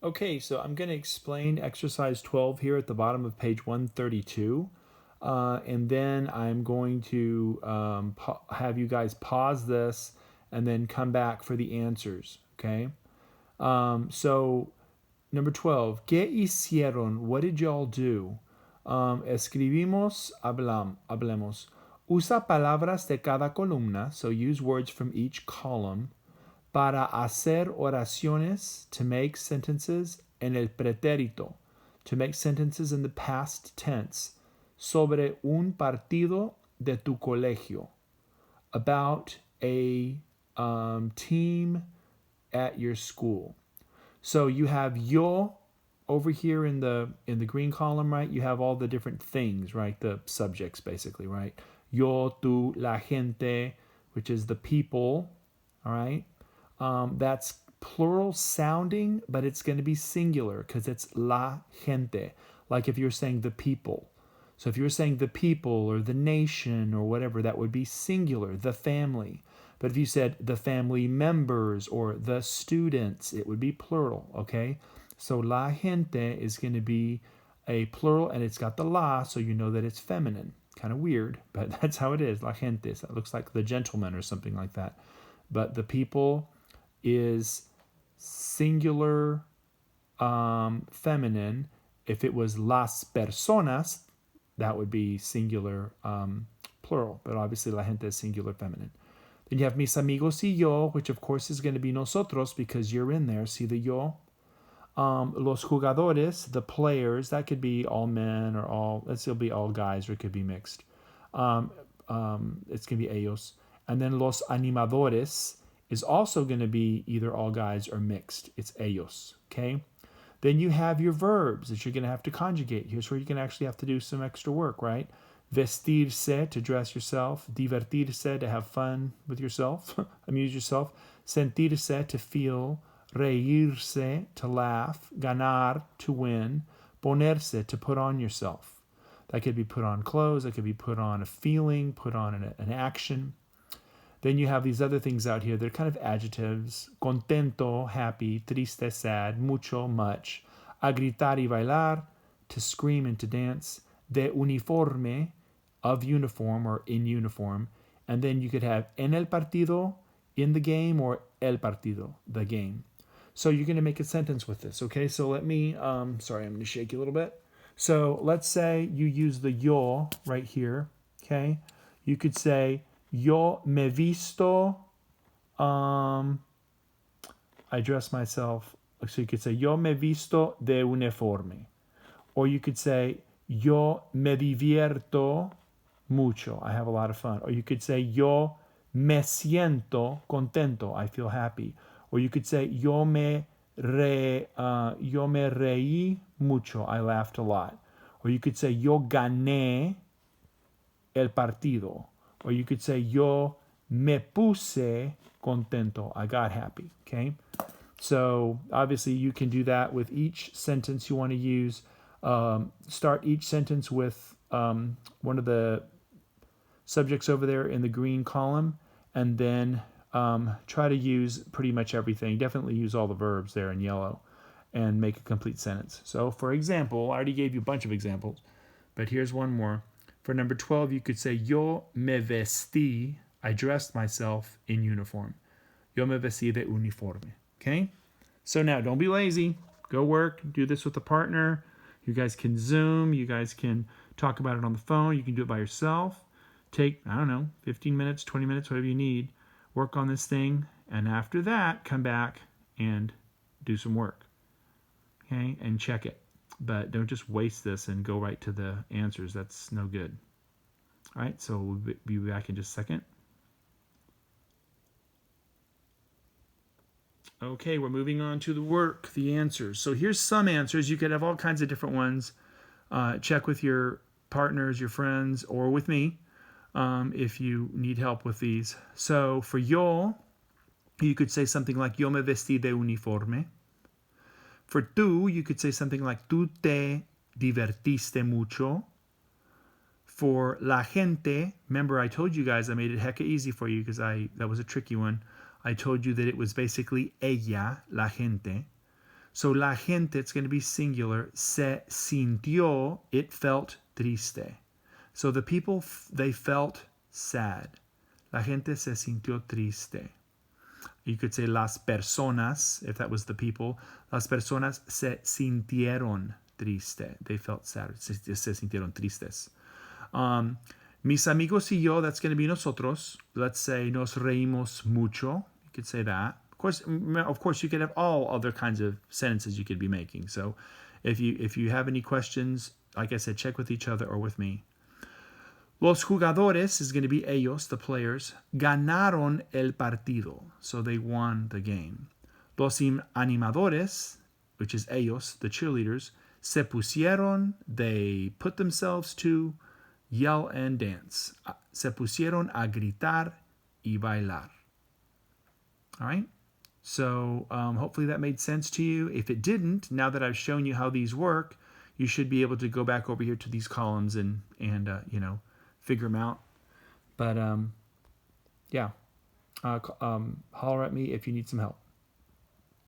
Okay, so I'm going to explain exercise 12 here at the bottom of page 132. And then I'm going to have you guys pause this and then come back for the answers. Okay? So, number 12, ¿Qué hicieron? What did y'all do? Escribimos, hablemos. Usa palabras de cada columna, so use words from each column, para hacer oraciones, to make sentences, en el pretérito, to make sentences in the past tense, sobre un partido de tu colegio, about a team at your school. So you have yo over here in the green column, right? You have all the different things, right? The subjects basically, right? Yo, tú, la gente, which is the people, all right? That's plural sounding, but it's going to be singular because it's la gente, like if you're saying the people. So if you're saying the people or the nation or whatever, that would be singular, the family. But if you said the family members or the students, it would be plural, okay? So la gente is going to be a plural and it's got the la, so you know that it's feminine. Kind of weird, but that's how it is, la gente. So it looks like the gentleman or something like that. But the people is singular feminine. If it was las personas, that would be singular plural, but obviously la gente is singular feminine. Then you have mis amigos y yo, which of course is going to be nosotros because you're in there. See the yo? Los jugadores, the players, that could be all men or all, it'll be all guys or it could be mixed. It's going to be ellos. And then los animadores is also going to be either all guys or mixed. It's ellos, okay? Then you have your verbs that you're going to have to conjugate. Here's where you're going to actually have to do some extra work, right? Vestirse, to dress yourself. Divertirse, to have fun with yourself, amuse yourself. Sentirse, to feel. Reírse, to laugh. Ganar, to win. Ponerse, to put on yourself. That could be put on clothes. That could be put on a feeling, put on an action. Then you have these other things out here. They're kind of adjectives. Contento, happy. Triste, sad. Mucho, much. A gritar y bailar, to scream and to dance. De uniforme, of uniform or in uniform. And then you could have en el partido, in the game, or el partido, the game. So you're going to make a sentence with this, okay? So let me, sorry, I'm going to shake you a little bit. So let's say you use the yo right here, okay? You could say, yo me visto, I dress myself. So you could say, yo me visto de uniforme. Or you could say, yo me divierto mucho. I have a lot of fun. Or you could say, yo me siento contento. I feel happy. Or you could say, yo me reí mucho. I laughed a lot. Or you could say, yo gané el partido. Or you could say, yo me puse contento. I got happy, okay? So obviously you can do that with each sentence you want to use. Start each sentence with one of the subjects over there in the green column, and then try to use pretty much everything. Definitely use all the verbs there in yellow and make a complete sentence. So for example, I already gave you a bunch of examples, but here's one more. For number 12, you could say, yo me vestí, I dressed myself in uniform. Yo me vestí de uniforme. Okay? So now, don't be lazy. Go work. Do this with a partner. You guys can Zoom. You guys can talk about it on the phone. You can do it by yourself. Take, 15 minutes, 20 minutes, whatever you need. Work on this thing. And after that, come back and do some work. Okay? And check it. But don't just waste this and go right to the answers. That's no good. All right, so we'll be back in just a second. Okay, we're moving on to the work, the answers. So here's some answers. You could have all kinds of different ones. Check with your partners, your friends, or with me if you need help with these. So for yo, you could say something like yo me vestí de uniforme. For tú, you could say something like tú te divertiste mucho. For la gente, remember I told you guys I made it hecka easy for you because that was a tricky one. I told you that it was basically ella, la gente. So la gente, it's going to be singular. Se sintió, it felt triste. So the people, they felt sad. La gente se sintió triste. You could say las personas, if that was the people. Las personas se sintieron triste. They felt sad. Se sintieron tristes. Mis amigos y yo, that's going to be nosotros. Let's say nos reímos mucho. You could say that. Of course, you could have all other kinds of sentences you could be making. So if you have any questions, like I said, check with each other or with me. Los jugadores is going to be ellos, the players. Ganaron el partido. So they won the game. Los animadores, which is ellos, the cheerleaders, se pusieron, they put themselves to yell and dance. Se pusieron a gritar y bailar. All right? So hopefully that made sense to you. If it didn't, now that I've shown you how these work, you should be able to go back over here to these columns and figure them out. But yeah, holler at me if you need some help.